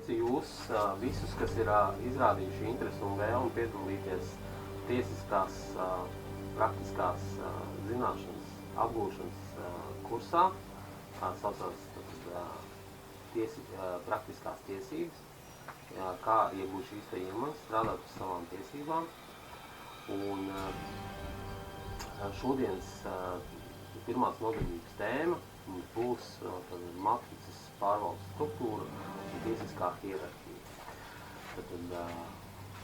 sveicu jūs visus, kas ir izrādījuši interesi un vēlmi piedalīties tiesiskās praktiskās zināšanas apgūšanas kursā, saucās praktiskās tiesības, kā iegūt šīs iemaņas, strādāt par savām tiesībām. Un šodienas pirmās nodarbības tēma būs matricas pārvaldes struktūra un tiesiskā hierarhija. Tad,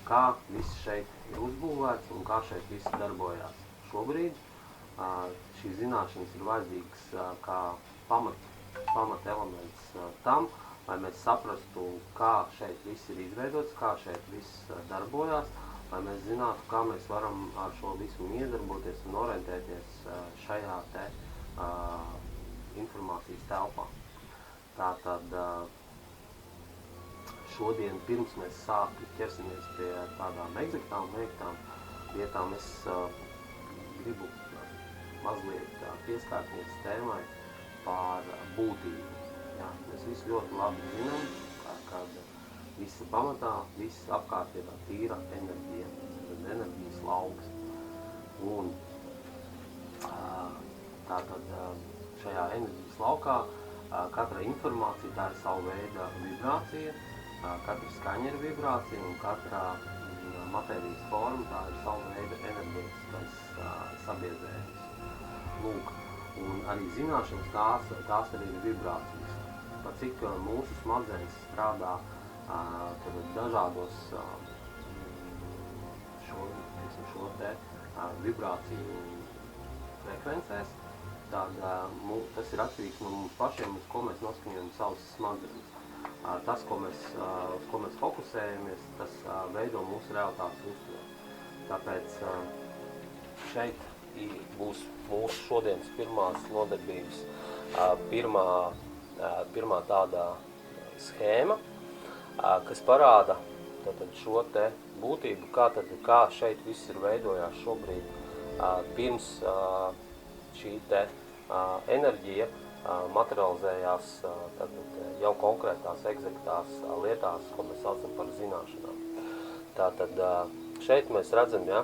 kā viss šeit ir uzbūvēts un kā šeit viss darbojās šobrīd. Šīs zināšanas ir vajadzīgas kā pamat elements tam, lai mēs saprastu, kā šeit viss ir izveidots, kā šeit viss darbojās, lai mēs zinātu, kā mēs varam ar šo visu iedarboties un orientēties šajā te informācijas telpā. Tātad šodien, pirms mēs ķersimies pie tādām eksaktām lietām, es gribu mazliet pieskārties tēmai par būtību. Jā, mēs visi ļoti labi zinām, kad visa pamatā, viss apkārt ir tīra enerģija, enerģijas lauks. Un tātad šajā enerģijas laukā katra informācija tā ir savu veidu vibrācija, katra skaņa ir vibrācija un katra matērijas forma tā ir savu veidu enerģētiskais sabiedrējums. Lūk, un arī zināšanas tās arī ir vibrācijas. Par cik mūsu smadzenes strādā dažādos šo te vibrāciju frekvencēs, tad tas ir atšķirīgs no mums pašiem, uz ko mēs noskaņojam savas smadzenes. Tas, uz ko mēs fokusējamies, tas veido mūsu realitātes uztveru. Tāpēc šeit būs mūsu šodienas pirmās nodarbības pirmā tāda schēma, kas parāda šo te būtību, kā šeit viss ir veidojās šobrīd pirms šī te enerģija materializējās jau konkrētās eksaktās lietās, ko mēs saucam par zināšanām. Tātad šeit mēs redzam, ja,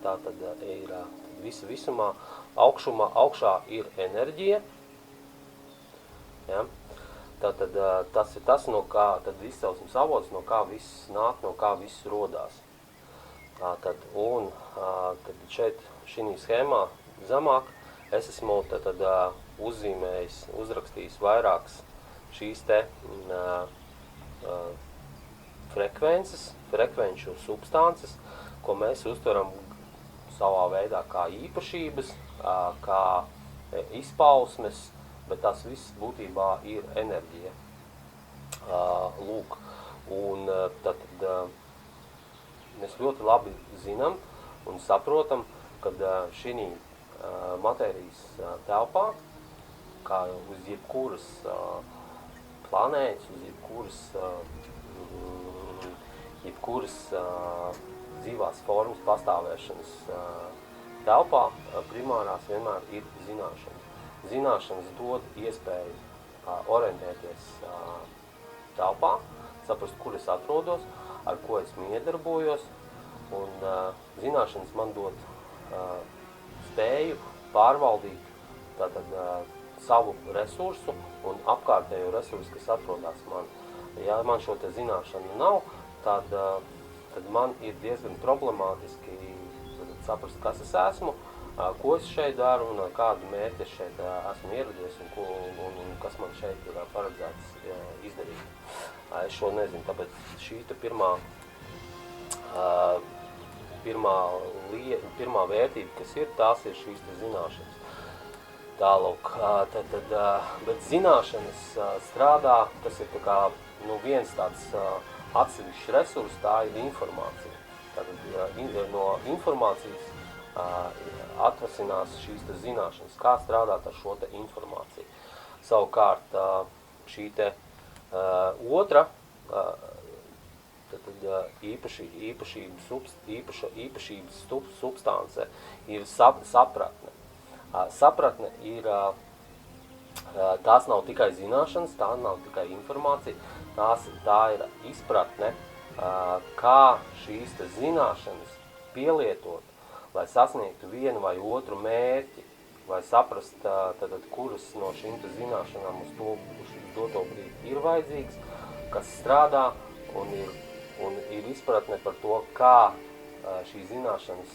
tātad ir visumā, augšā ir enerģija, ja. Tātad tas ir tas, no kā tad izcelsmes avots, no kā viss nāk, no kā viss rodās. Tātad, un tad šeit šī schēmā zemāk es esmu uzzīmējis, uzrakstījis vairākas šīs te frekvenču substances, ko mēs uztveram savā veidā kā īpašības, kā izpausmes, bet tas viss būtībā ir enerģija. Lūk, un tad mēs ļoti labi zinām un saprotam, kad šī matērijas telpā, kā uz jebkuras planētas, uz jebkuras dzīvās formas pastāvēšanas telpā, primārās vienmēr ir zināšanas. Zināšanas dod iespēju orientēties telpā, saprast, kur es atrodos, ar ko es iedarbojos, un zināšanas man dod spēju pārvaldīt savu resursu un apkārtējo resursu, kas atrodas man. Ja man šo te zināšanu nav, tad man ir diezgan problemātiski saprast, kas es esmu, ko es šeit daru un kādu mērķi es šeit esmu ieradies un kas man šeit ir paredzēts izdarīt. Es šo nezinu, tāpēc šī pirmā vērtība, kas ir, tās ir šīs zināšanas. Tālūk, bet zināšanas strādā, tas ir viens tāds atsevišķs resurs, tā ir informācija. Tātad no informācijas atvasinās šīs zināšanas, kā strādāt ar šo te informāciju. Savukārt šī te otra īpašības substance ir sapratne. Sapratne ir, tās nav tikai zināšanas, tā nav tikai informācija, tā ir izpratne, kā šīs zināšanas pielietot, lai sasniegtu vienu vai otru mērķi, lai saprast, kuras no šīm zināšanām uz doto brīdi ir vajadzīgs, kas strādā un ir izpratne par to, kā šīs zināšanas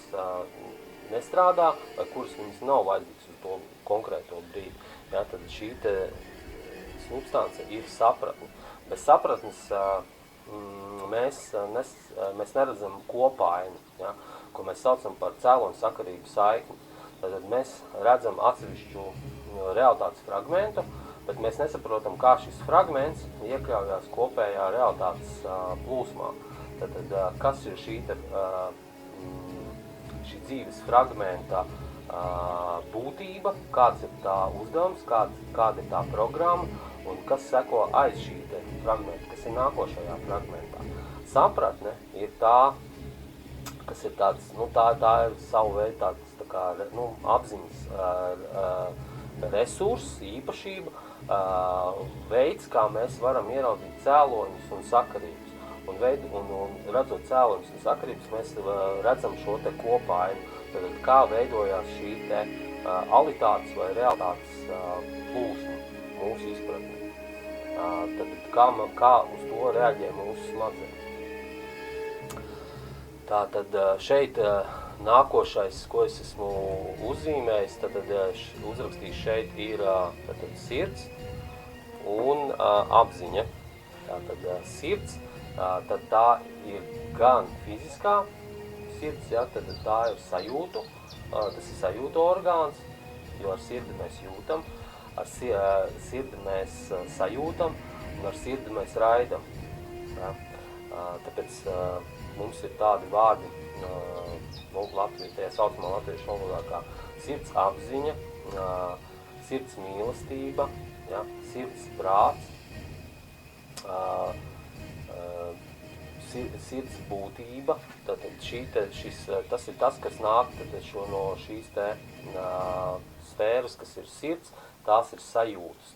nestrādā, vai kuras viņas nav vajadzīgas uz to konkrēto brīdi. Ja, tad šī substance ir sapratne. Bez sapratnes mēs neredzam kopainu, ja, ko mēs saucam par cēloņu sakarību saikni. Tad mēs redzam atsevišķu realitātes fragmentu, bet mēs nesaprotam, kā šis fragments iekļaujās kopējā realitātes plūsmā. Tad kas ir šī dzīves fragmenta būtība, kāds ir tā uzdevums, kāda ir tā programma un kas seko aiz šī fragmenta, kas ir nākošajā fragmentā. Sapratne ir tā, kas ir tāds, tā ir savu veidu tāds, tā kā, apziņas resurss, īpašība, veids, kā mēs varam ieraudzīt cēloņus un sakarības. Un redzot cēloņus un sakarības, mēs redzam šo kopainu, tad kā veidojās šī alitātes vai realitātes plūsma mūsu izpratnē. Tad kā uz to reaģē mūsu smadzenes. Tātad šeit nākošais, ko es esmu uzzīmējis, tad uzrakstījis šeit ir sirds un apziņa. Tātad sirds, tad tā ir gan fiziskā sirds, ja, tad tā ir sajūtu, tas ir sajūtu orgāns, jo ar sirdi mēs jūtam, ar sirdi mēs sajūtam un ar sirdi mēs raidam. Ja. Tāpēc mums ir tādi vārdi, tajā saucamā latviešu valodā, kā sirds apziņa, sirds mīlestība, ja, sirds prāts, sirds būtība. Tas ir tas, kas nāk no šīs sfēras, kas ir sirds, tās ir sajūtas.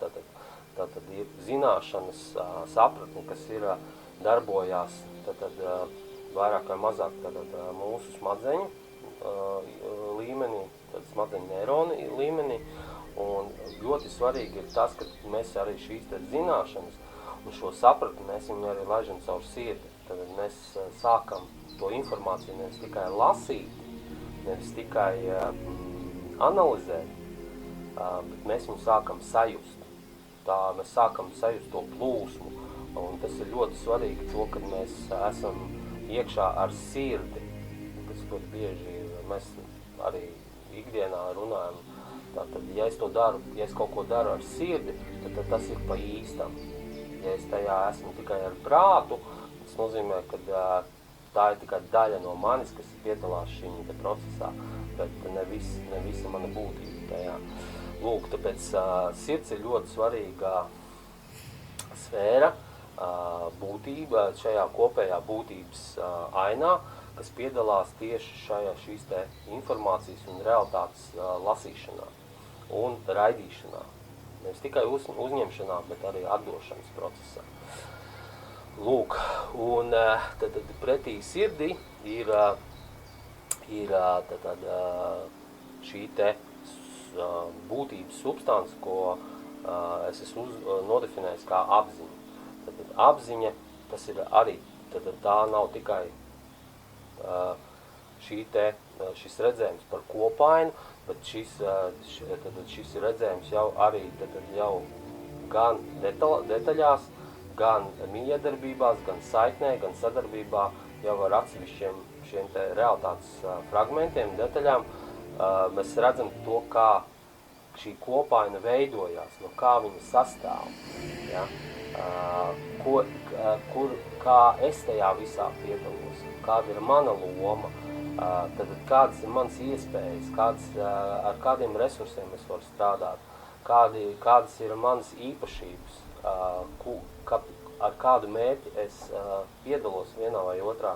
Tātad ir zināšanas sapratne, kas ir darbojās vairāk vai mazāk mūsu smadzeņu līmenī, smadzeņu neironi līmenī. Un ļoti svarīgi ir tas, ka mēs arī šīs zināšanas un šo sapratni mēs viņu arī laižam caur sirdi. Tad mēs sākam to informāciju nevis tikai lasīt, nevis tikai analizēt, bet mēs viņu sākam sajust. Mēs sākam sajust to plūsmu, un tas ir ļoti svarīgi to, kad mēs esam iekšā ar sirdi, kas ļoti bieži mēs arī ikdienā runājam. Tātad, ja es to daru, ja es kaut ko daru ar sirdi, tad tas ir pa īstam. Ja es tajā esmu tikai ar prātu, tas nozīmē, ka tā ir tikai daļa no manis, kas piedalās šī procesā, bet ne visa mana būtība tajā. Lūk, tāpēc sirds ir ļoti svarīga sfēra, būtība šajā kopējā būtības ainā, kas piedalās tieši šīs informācijas un realitātes lasīšanā un raidīšanā. Nevis tikai uzņemšanā, bet arī atdošanas procesā. Lūk, un tad pretī sirdī ir šī būtības substance, ko es esmu nodefinējis kā apziņa. Tad apziņa, tas ir arī, tad tā nav tikai šis redzējums par kopainu, bet šis redzējums jau arī jau gan detaļās, gan miedarbībās, gan saiknē, gan sadarbībā jau ar atsevišķiem šiem realitātes fragmentiem, detaļām. Mēs redzam to, kā šī kopaina veidojās, no kā viņa sastāv. Ja? Kā es tajā visā piedalos, kāda ir mana loma, tad kādas ir manas iespējas, ar kādiem resursiem es varu strādāt, kādas ir manas īpašības, ar kādu mērķi es piedalos vienā vai otrā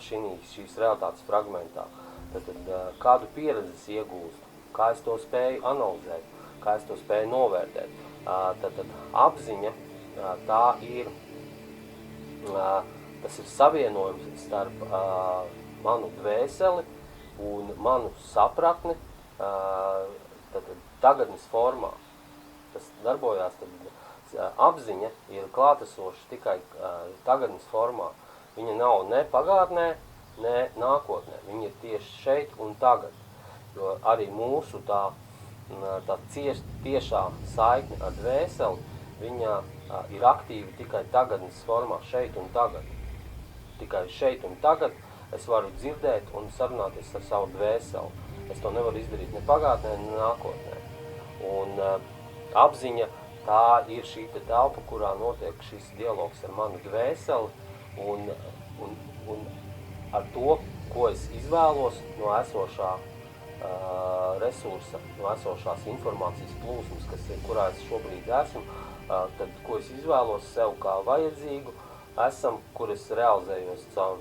šīs realitātes fragmentā. Tad kādu pieredzi es iegūstu, kā es to spēju analizēt, kā es to spēju novērtēt. Tad apziņa tā ir tas ir savienojums starp manu dvēseli un manu sapratni tagadnes formā. Tas darbojās, tad apziņa ir klātesoša tikai tagadnes formā. Viņa nav ne pagātnē, ne nākotnē. Viņa ir tieši šeit un tagad. Jo arī mūsu tā tiešā saikne ar dvēseli, viņa ir aktīva tikai tagadnes formā, šeit un tagad. Tikai šeit un tagad es varu dzirdēt un sarunāties ar savu dvēseli. Es to nevaru izdarīt ne pagātnē, ne nākotnē. Un apziņa, tā ir šī telpa, kurā notiek šis dialogs ar manu dvēseli un ar to, ko es izvēlos no esošā resursa, no esošās informācijas plūsmas, kurā es šobrīd esmu, tad, ko es izvēlos sev kā vajadzīgu, kur es realizējos caur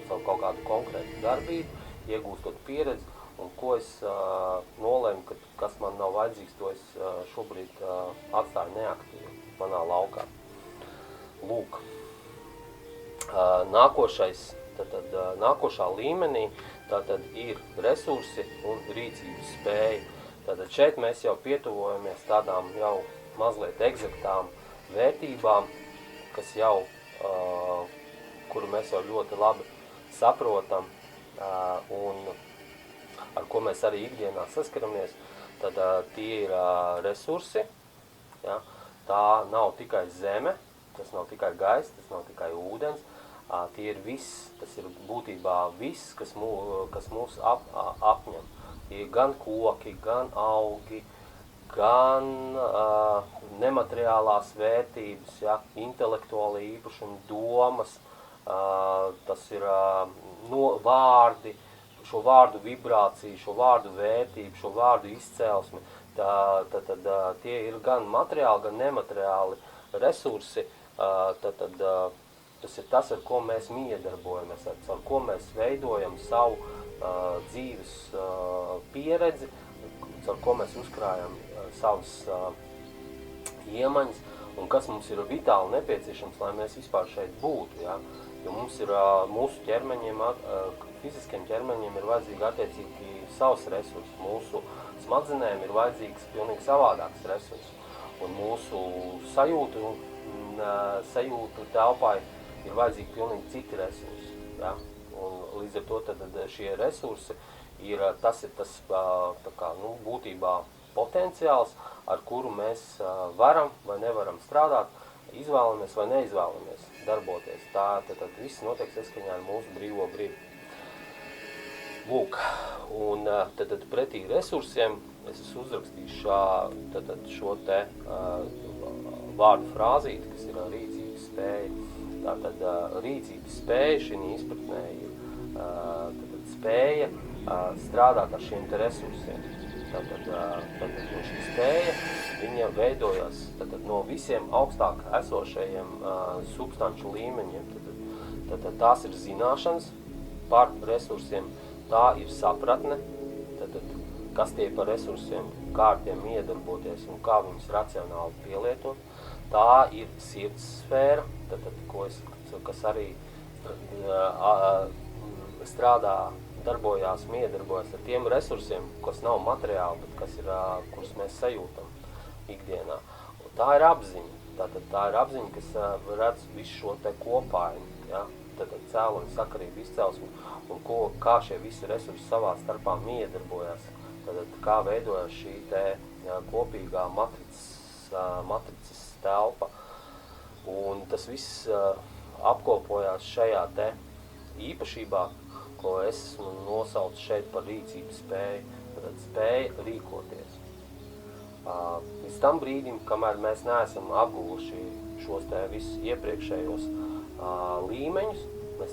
kaut kādu konkrētu darbību, iegūstot pieredzi, un ko es nolēmu, kas man nav vajadzīgs, to es šobrīd atstāju neaktīvi manā laukā. Lūk, nākošā līmenī tātad ir resursi un rīcības spēja. Tātad šeit mēs jau pietuvojamies tādām jau mazliet egzaktām vērtībām, kas jau, kuru mēs jau ļoti labi saprotam un ar ko mēs arī ikdienā saskaramies. Tad tie ir resursi, ja? Tā nav tikai zeme, tas nav tikai gaiss, tas nav tikai ūdens, tie ir viss, tas ir būtībā viss, kas mūs apņem. Tie ir gan koki, gan augi, gan nemateriālās vērtības, ja, intelektuāli īpašumi, domas, tas ir vārdi, šo vārdu vibrāciju, šo vārdu vērtību, šo vārdu izcelsmi. Tie ir gan materiāli, gan nemateriāli resursi, tas ir tas, ar ko mēs miedarbojamies, ar ko mēs veidojam savu dzīves pieredzi, ar ko mēs uzkrājam savas iemaņas, un kas mums ir vitāli nepieciešams, lai mēs vispār šeit būtu. Ja? Jo mums ir mūsu ķermeņiem, fiziskiem ķermeņiem ir vajadzīgi attiecīgi savs resursi, mūsu smadzenēm ir vajadzīgs pilnīgi savādāks resursi, un mūsu sajūtu telpai ir vajadzīgi pilnīgi citi resursi. Ja? Un līdz ar to tad šie resursi tas ir tas būtībā potenciāls, ar kuru mēs varam vai nevaram strādāt, izvēlamies vai neizvēlamies darboties. Tad viss notiek saskaņā ar mūsu brīvo gribu. Lūk, un tad pretī resursiem es esmu uzrakstījis šo te vārdu frāzīti, kas ir rīcības spēja. Tātad rīcības spēja šī izpratnē ir spēja strādāt ar šiem te resursiem. Tātad šī spēja, viņa veidojas no visiem augstāk esošajiem substanču līmeņiem. Tātad tās ir zināšanas par resursiem, tā ir sapratne, kas tie par resursiem, kā ar tiem iedarboties un kā viņus racionāli pielietot. Tā ir sirds sfēra, kas arī strādā, darbojās, miedarbojas ar tiem resursiem, kas nav materiāli, bet kurus mēs sajūtam ikdienā. Un tā ir apziņa. Tā ir apziņa, kas redz visu šo te kopājumu, ja? Cēloņu, sakarību, izcelsmi, un kā šie visi resursi savā starpā miedarbojās. Kā veidojas šī te kopīgā matrices telpa. Un tas viss apkopojās šajā te īpašībā, ko es nosaucu šeit par rīcības spēju, spēja rīkoties. Līdz tam brīdim, kamēr mēs neesam apguvuši šos te visus iepriekšējos līmeņus, mēs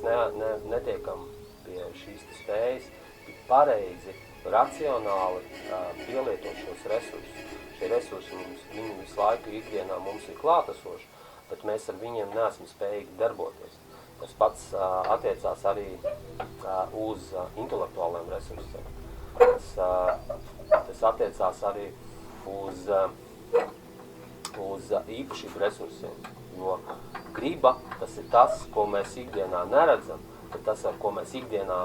netiekam pie šīs spējas pareizi, racionāli pielietot šos resursus. Šie resursi viņi visu laiku ikdienā mums ir klātesoši, bet mēs ar viņiem neesam spējīgi darboties. Tas pats attiecās arī uz intelektuāliem resursiem. Tas attiecās arī uz īpašību resursiem, jo griba, tas ir tas, ko mēs ikdienā neredzam, bet tas, ar ko mēs ikdienā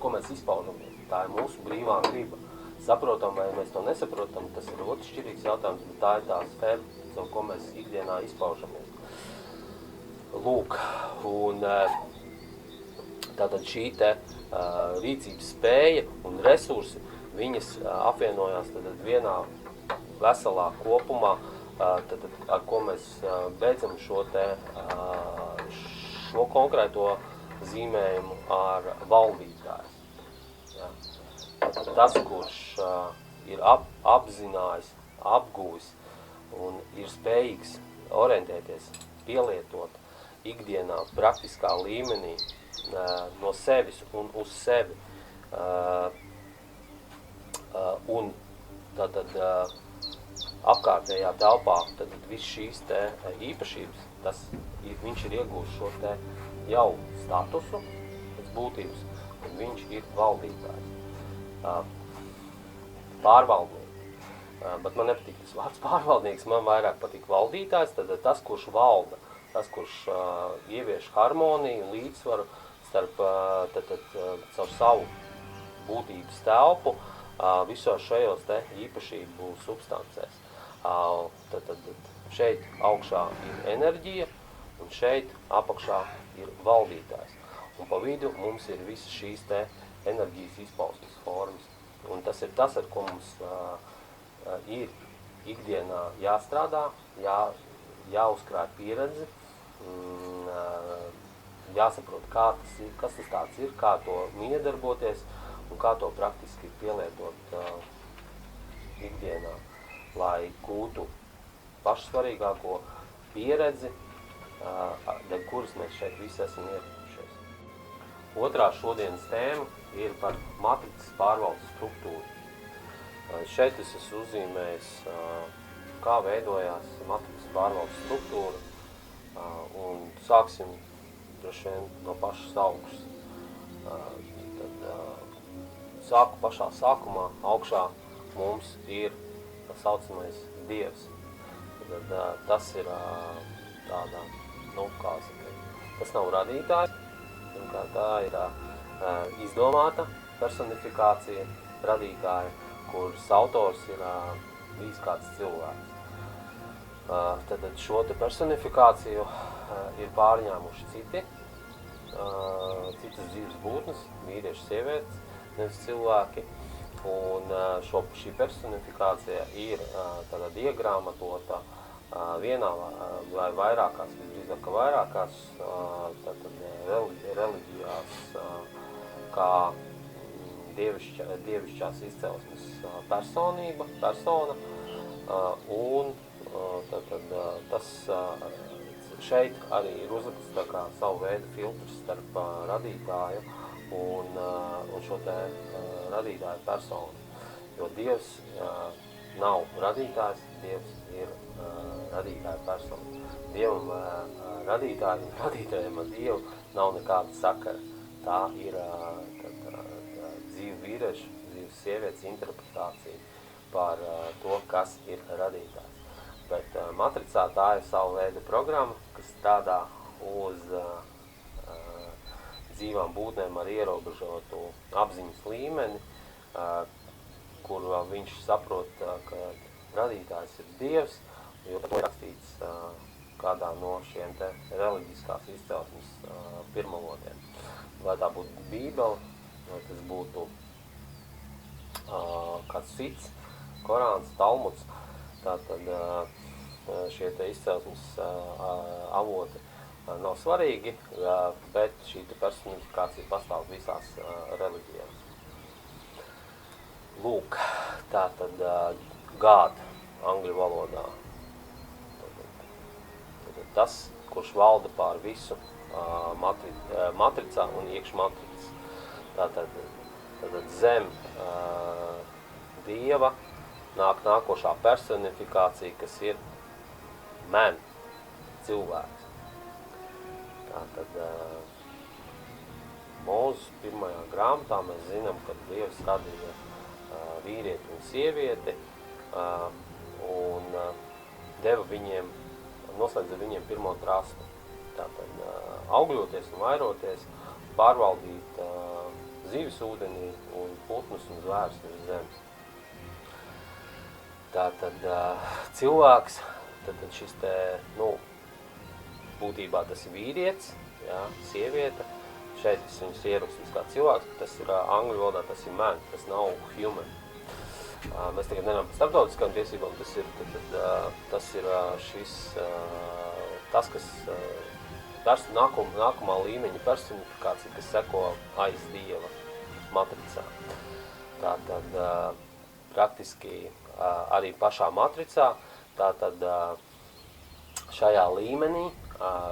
ko mēs izpaužamies. Tā ir mūsu brīvā griba. Saprotam, vai mēs to nesaprotam, tas ir otršķirīgs jautājums, bet tā ir tā sfēra, caur ko mēs ikdienā izpaužamies. Lūk, un tātad šī te rīcības spēja un resursi, viņas apvienojās tātad vienā veselā kopumā, tātad, ar ko mēs beidzam šo konkrēto zīmējumu ar valdītājs. Ja. Tas, kurš ir apzinājis, apgūvis un ir spējīgs orientēties, pielietot ikdienā praktiskā līmenī no sevis un uz sevi. Un tātad apkārtējā telpā, tad viss šīs te īpašības, viņš ir iegūst šo te jau statusu pēc būtības, un viņš ir valdītājs. Pārvaldnieks. Bet man nepatīk tas vārds pārvaldnieks, man vairāk patīk valdītājs, tad tas, kurš valda, tas, kurš ievieš harmoniju un līdzsvaru starp caur savu būtības telpu visos šajos te īpašību substancēs. Tad šeit augšā ir enerģija, un šeit apakšā ir valdītājs. Un pa vidu mums ir visas šīs te enerģijas izpausmes formas. Un tas ir tas, ar ko mums ir ikdienā jāstrādā, jāuzkrāj pieredzi, jāsaprot, kas tas tāds ir, kā to miedarboties un kā to praktiski pielietot ikdienā, lai gūtu pašsvarīgāko pieredzi, dēļ kuras mēs šeit visi esam ieradušies. Otrā šodienas tēma ir par matricas pārvaldes struktūru. Šeit es esmu uzzīmējis, kā veidojās matricas pārvaldes struktūra, un sāksim droši vien no pašas augšas. Sāku pašā sākumā, augšā mums ir tā saucamais Dievs. Tad, tas ir tādā, kā saka, tas nav radītājs, tā ir izdomāta personifikācija radītāja, kuras autors ir bijis kāds cilvēks. Tad šo te personifikāciju ir pārņēmuši citas dzīves būtnes, vīrieši, sievietes, nevis cilvēki, un šī personifikācija ir tādā diagramatota vienā vai vairākās, visdrīzāk vairākās reliģijās, kā dievišķās izcelsmes persona, un tas šeit arī ir uzlikts tā kā savu veidu filtrs starp radītāju un šo te radītāju personu. Jo Dievs nav radītājs, Dievs ir radītāja persona. Dievam radītājiem ar Dievu nav nekāda sakara. Tā ir dzīvu vīriešu, dzīves sievietes interpretācija par to, kas ir radītājs. Bet matricā tā ir savu veidu programma, kas strādā uz dzīvām būtnēm ar ierobežotu apziņas līmeni, kur viņš saprot, ka radītājs ir Dievs, jo tas ir rakstīts kādā no šiem te reliģiskās izcelsmes pirmavotiem. Vai tā būtu Bībele, vai tas būtu kāds cits, Korāns, Talmuds, tātad šie te izcelsmes avoti nav svarīgi, bet šī personifikācija pastāv visās reliģijās. Lūk, tātad God angļu valodā. Tas, kurš valda pār visu matricā un iekšmatricas. Tātad zem Dieva nāk nākošā personifikācija, kas ir man, cilvēks. Tātad Mūzes pirmajā grāmatā mēs zinām, ka Dievs radīja vīrieti un sievieti un deva viņiem noslēdz ar viņiem pirmo trastu. Tātad augļoties un vairoties, pārvaldīt zivis ūdenī un putnus un zvērus uz zemes. Tātad cilvēks, tātad šis te, būtībā tas ir vīrietis, jā, sieviete. Šeit es viņus ierakstīs kā cilvēks, bet tas ir angļu valodā, tas ir man, tas nav human. Mēs tagad nenām par starptautiskām tiesībām, tas ir šis, tas, kas nākamā līmeņa personifikācija, kas seko aiz Dieva matricā. Tātad praktiski arī pašā matricā, tātad šajā līmenī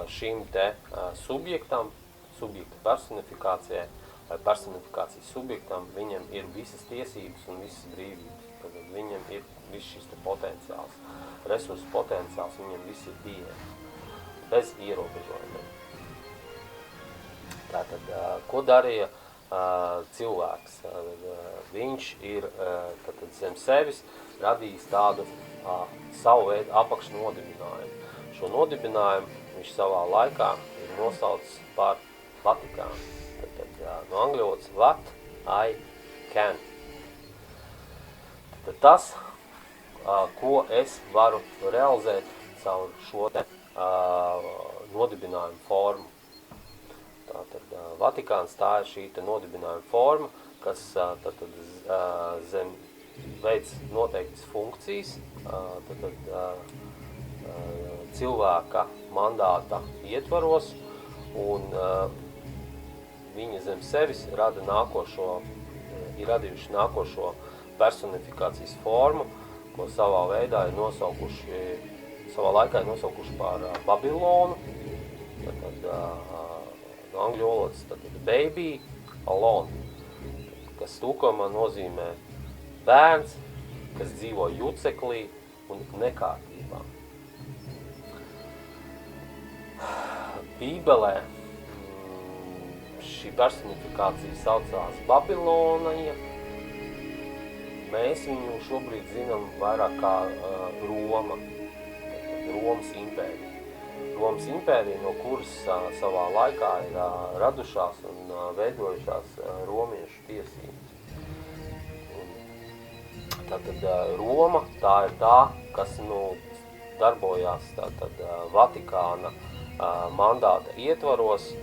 šim te subjektam, subjekta personifikācijai vai personifikācijas subjektam, viņam ir visas tiesības un visas brīvības. Tad viņam ir viss šis te potenciāls, resursu potenciāls, viņam viss ir pieejams, bez ierobežojumiem. Tātad, ko darīja cilvēks? Viņš ir zem sevis radījis tādu savu veidu apakšnodibinājumu. Šo nodibinājumu viņš savā laikā ir nosaucis par Vatikānu. No angļu valodas what I can. Tad tas, ko es varu realizēt caur šo te nodibinājumu formu. Tātad Vatikāns tā ir šī te nodibinājuma forma, kas zem veids noteiktas funkcijas, cilvēka mandāta ietvaros, un viņa zem sevis ir radījuši nākošo personifikācijas formu, ko savā laikā ir nosaukuši par Babilonu, no angļu valodas, baby alone, kas tūkojumā nozīmē bērns, kas dzīvo juceklī un nekārtībā. Bībelē šī personifikācija saucās Babilonija. Mēs viņu šobrīd zinām vairāk kā Roma, Romas impērija. Romas impērija, no kuras savā laikā ir radušās un veidojušās romiešu tiesības. Tātad Roma, tā ir tā, kas darbojās Vatikāna mandāta ietvaros,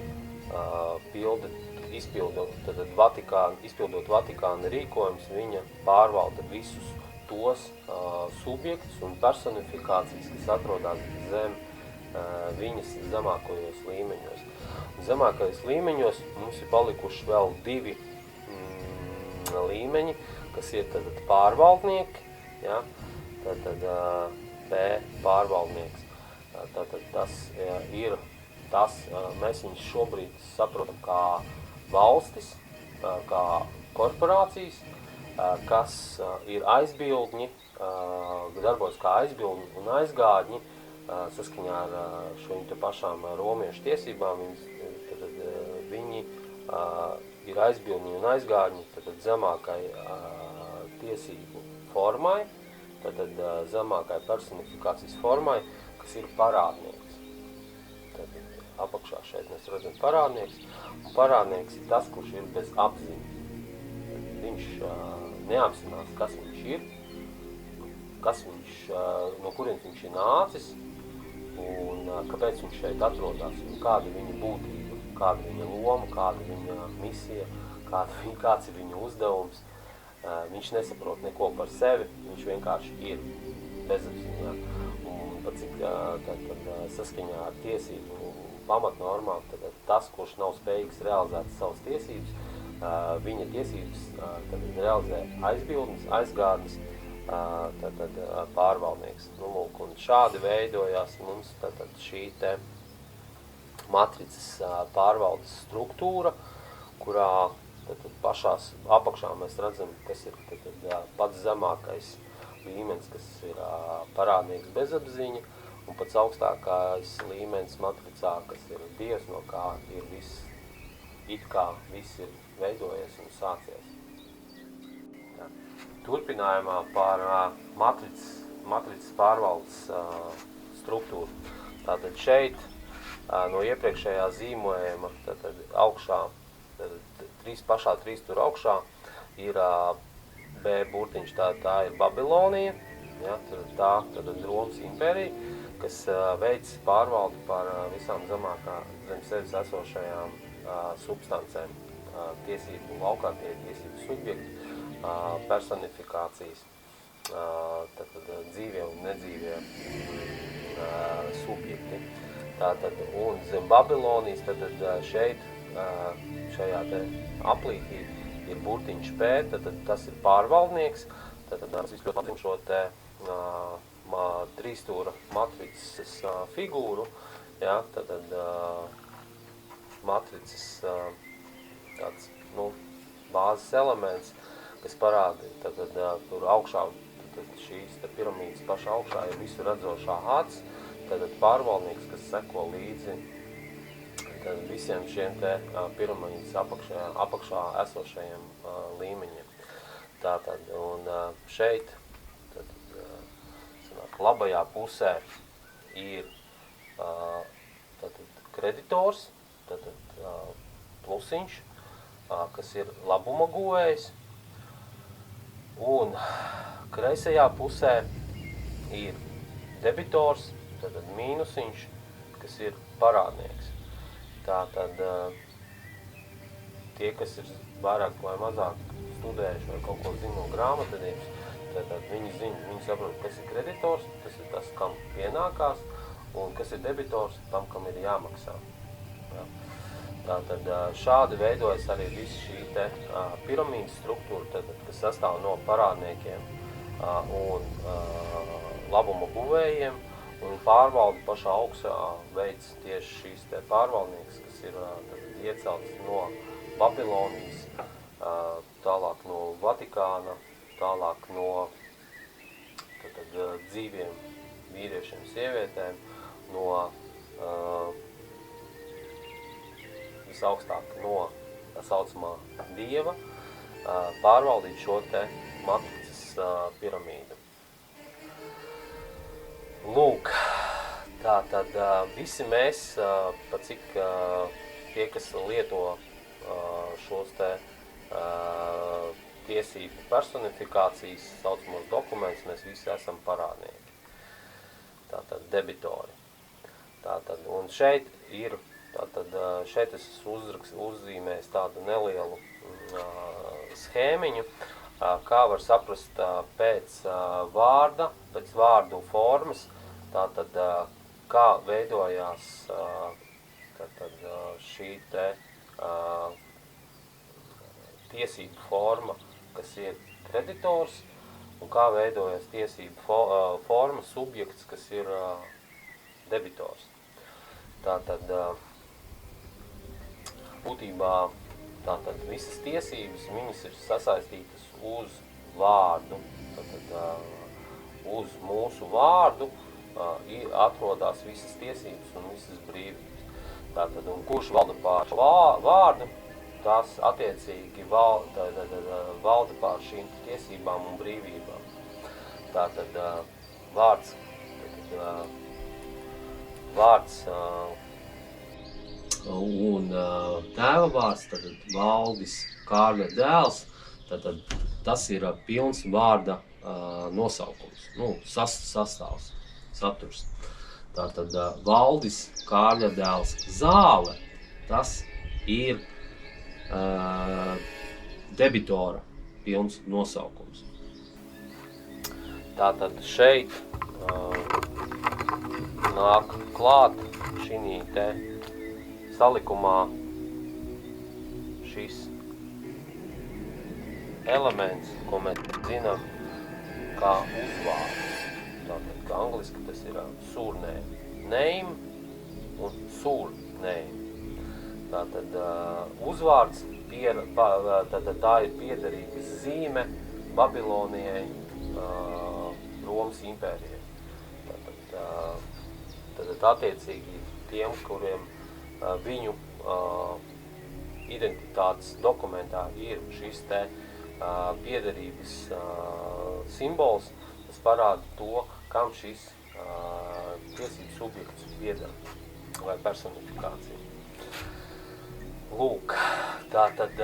izpildot Vatikāna rīkojumus, viņa pārvalda visus tos subjektus un personifikācijas, kas atrodas zem viņas zemākajos līmeņos. Zemākajos līmeņos mums ir palikuši vēl divi līmeņi, kas ir pārvaldnieki, ja? B pārvaldnieks. Tas ir mēs viņus šobrīd saprotam kā valstis, kā korporācijas, kas ir aizbildņi, darbojas kā aizbildņi un aizgādņi saskaņā ar šīm te pašām romiešu tiesībām. Viņi ir aizbildņi un aizgādņi zemākai tiesību formai, zemākai personifikācijas formai, kas ir parādnieks. Apakšā šeit mēs redzam parādnieks, un parādnieks ir tas, kurš ir bez apziņas. Viņš neapzinās, kas viņš ir, no kurienes viņš ir nācis, un kāpēc viņš šeit atrodas, un kāda ir viņa būtība, kāda ir viņa loma, kāda ir viņa misija, kāds ir viņa uzdevums. Viņš nesaprot neko par sevi, viņš vienkārši ir bezapziņā. Un pat cik saskaņā ar tiesību pamatnormām, tas, kurš nav spējīgs realizēt savas tiesības, viņa tiesības realizē aizbildnis, aizgādnis, pārvaldnieks. Un šādi veidojās mums šī te matricas pārvaldes struktūra, kurā pašās apakšā mēs redzam, kas ir pats zemākais līmenis, kas ir parādnieks bezapziņa, un pats augstākais līmenis matricā, kas ir Dievs, no kā ir viss, it kā viss ir veidojies un sācies. Turpinājumā par matricas pārvaldes struktūru. Tātad šeit no iepriekšējā zīmojuma, tātad augšā, pašā trīsstūra augšā ir B burtiņš, tā ir Babilonija, ja, tad Romas impērija, kas veic pārvaldi par visām zemākā zem sevis esošajām substancēm, tiesību laukā, tiesību subjekti, personifikācijas, tātad dzīvie un nedzīvie subjekti. Tātad, un zem Babilonijas, tātad šeit, šajā te aplītī ir burtiņš P, tātad tas ir pārvaldnieks, tātad mēs visu ļoti labi šo te trīsstūra matricas figūru, ja, tātad matricas tāds, bāzes elements, kas parāda, tātad tur augšā, tātad šīs te piramīdas pašā augšā ir visu redzošā acs, tātad pārvaldnieks, kas seko līdzi visiem šiem te piramīdas apakšā esošajiem līmeņiem. Tātad, un šeit, labajā pusē ir kreditors, plusiņš, kas ir labuma guvējs, un kreisajā pusē ir debitors, tātad mīnusiņš, kas ir parādnieks. Tātad tie, kas ir vairāk vai mazāk studējuši vai kaut ko zina no grāmatvedības, tātad viņi saprot, kas ir kreditors, tas ir tas, kam pienākās, un kas ir debitors, tam, kam ir jāmaksā. Ja. Tātad šādi veidojas arī viss šī te piramīdas struktūra, tātad, kas sastāv no parādniekiem un labuma guvējiem, un pārvaldi pašā augšā veic tieši šīs te pārvaldnieks, kas ir iecelts no Babilonijas, tālāk no Vatikāna, tālāk no dzīviem vīriešiem, sievietēm, no visaugstāk no tā saucamā dieva, pārvaldīt šo te matricas piramīdu. Lūk, tātad visi mēs, pa cik tie, kas lieto šos te tiesību personifikācijas saucamos dokumentus, mēs visi esam parādnieki. Tātad debitori. Tātad, un šeit ir, šeit es uzzīmējis tādu nelielu schēmiņu, kā var saprast pēc vārdu formas, tātad kā veidojās šī te tiesību forma, kas ir kreditors, un kā veidojas tiesību forma subjekts, kas ir debitors. Tātad būtībā tātad visas tiesības, viņas ir sasaistītas uz vārdu. Tātad uz mūsu vārdu atrodas visas tiesības un visas brīvības. Tātad, un kurš valda pār vārdu, tas attiecīgi valda pār šīm tiesībām un brīvībām. Tātad vārds un tēva vārds, tātad Valdis Kārļa dēls, tātad tas ir pilns vārda nosaukums, sastāvs, saturs. Tātad Valdis Kārļa dēls Zāle, tas ir debitora pilns nosaukums. Tātad šeit nāk klāt šī te salikumā šis elements, ko mēs zinām kā uzvārds. Tātad, kā angliski tas ir surname. Name un surname. Tātad uzvārds tā ir piederības zīme Babilonijai, Romas impērijai. Tātad attiecīgi tiem, kuriem viņu identitātes dokumentā ir šis te piederības simbols, tas parāda to, kam šis tiesību subjekts pieder vai personifikācija. Lūk, tātad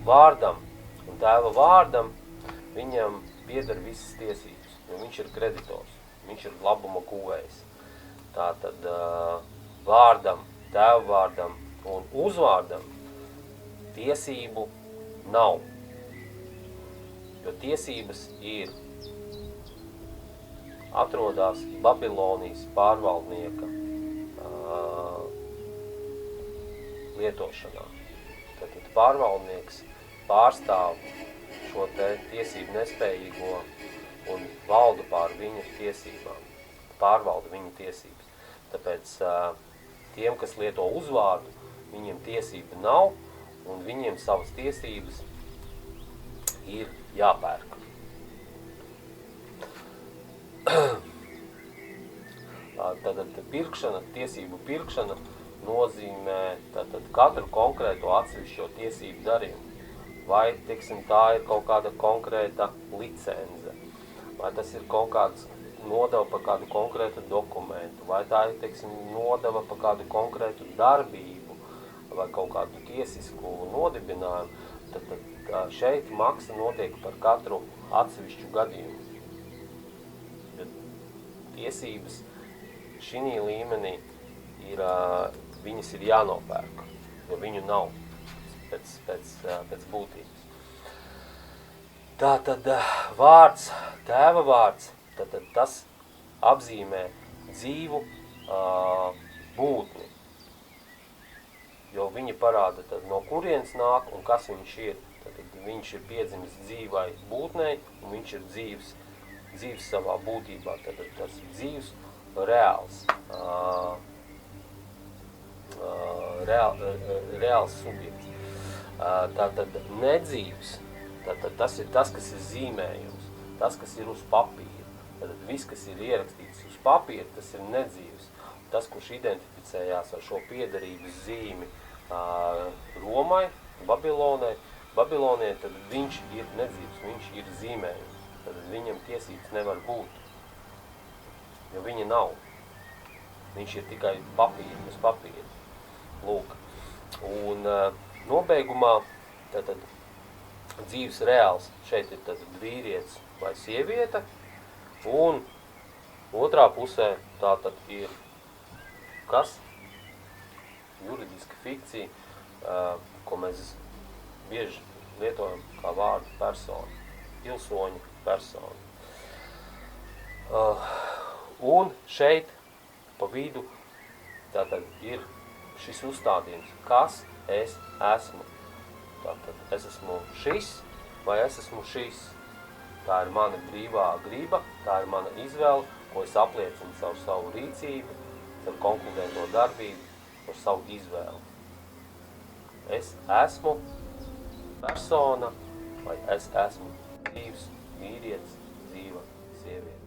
vārdam un tēva vārdam viņam pieder visas tiesības, jo viņš ir kreditors, viņš ir labuma guvējs. Tātad vārdam, tēva vārdam un uzvārdam tiesību nav, jo tiesības ir atrodās Babilonijas pārvaldnieka lietošanā. Tātad pārvaldnieks pārstāv šo te tiesību nespējīgo un valda pār viņa tiesībām, pārvalda viņa tiesības. Tāpēc tiem, kas lieto uzvārdu, viņiem tiesība nav, un viņiem savas tiesības ir jāpērk. Tātad pirkšana, tiesību pirkšana nozīmē tātad katru konkrēto atsevišķo tiesību darījumu. Vai, teiksim, tā ir kaut kāda konkrēta licenze, vai tas ir kaut kāds nodeva par kādu konkrētu dokumentu, vai tā ir, teiksim, nodeva par kādu konkrētu darbību, vai kaut kādu tiesisku nodibinājumu, tad šeit maksa notiek par katru atsevišķu gadījumu. Tiesības šī līmenī ir, viņas ir jānopērk, jo viņu nav pēc būtības. Tātad vārds, tēva vārds, tātad tas apzīmē dzīvu būtni, jo viņa parāda, tad, no kurienes nāk un kas viņš ir. Tātad viņš ir piedzimis dzīvai būtnei un viņš ir dzīvs savā būtībā. Tātad tas ir dzīvs, reāls, reāls subjekts. Tātad nedzīvs, tātad tas ir tas, kas ir zīmējums, tas, kas ir uz papīra. Tātad viss, kas ir ierakstīts uz papīra, tas ir nedzīvs. Tas, kurš identificējās ar šo piederības zīmi Romai, Babilonai, tad viņš ir nedzīvs, viņš ir zīmējums. Tad viņam tiesības nevar būt, jo viņa nav. Viņš ir tikai papīra, uz papīra. Lūk. Un nobeigumā tātad dzīves reāls šeit ir tātad vīrietis vai sieviete, un otrā pusē tātad ir kas? Juridiska fikcija, ko mēs bieži lietojam kā vārdu persona, pilsoņu persona. Un šeit pa vidu tātad ir šis uzstādījums, kas es esmu. Tātad es esmu šis vai es esmu šis. Tā ir mana brīvā griba, tā ir mana izvēle, ko es apliecinu caur savu rīcību, caur konkludēto darbību, par savu izvēli. Es esmu persona vai es esmu dzīvs vīrietis, dzīva sieviete.